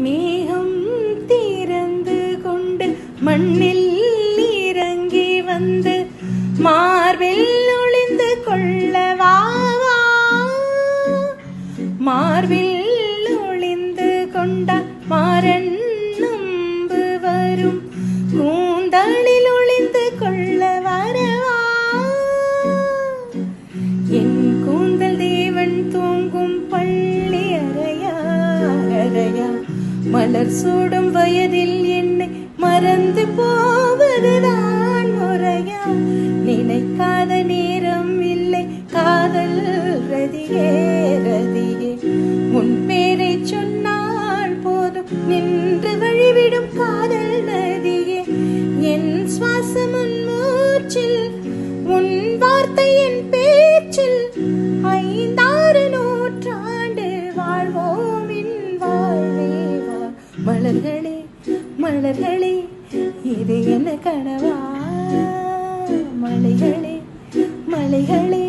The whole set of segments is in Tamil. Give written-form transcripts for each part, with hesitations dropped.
மேகம் திறந்து கொண்டு மண்ணில் இறங்கி வந்து மார்பில் ஒளிந்து கொள்ளவா, மார்பில் ஒளிந்து கொண்டால் மாறன் நம்பு வரும், கூந்தலில் ஒளிந்து கொள்ள வரவா. என் கூந்தல் தேவன் தூங்கும் பள்ளி அறையா, அறையா, மலர் சூடும் வயதில் என்னை மறந்து போவதுதான் முறையா. நினைக்காத நேரம் இல்லை காதல் ரதியே, ரதியே, உன் பேரை சொன்னால் போதும் நின்று வழிவிடும் காதல் நதியே. என் சுவாசம் உன் மூச்சில், உன் வார்த்தை என் பேச்சில், 5-6 நூற்றாண்டு வாழ்வோம் என் வாழ்வே வா. மலர்களே மலர்களே இது என்ன கனவா, மலைகளே மலைகளே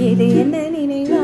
இது என்ன நினைவா.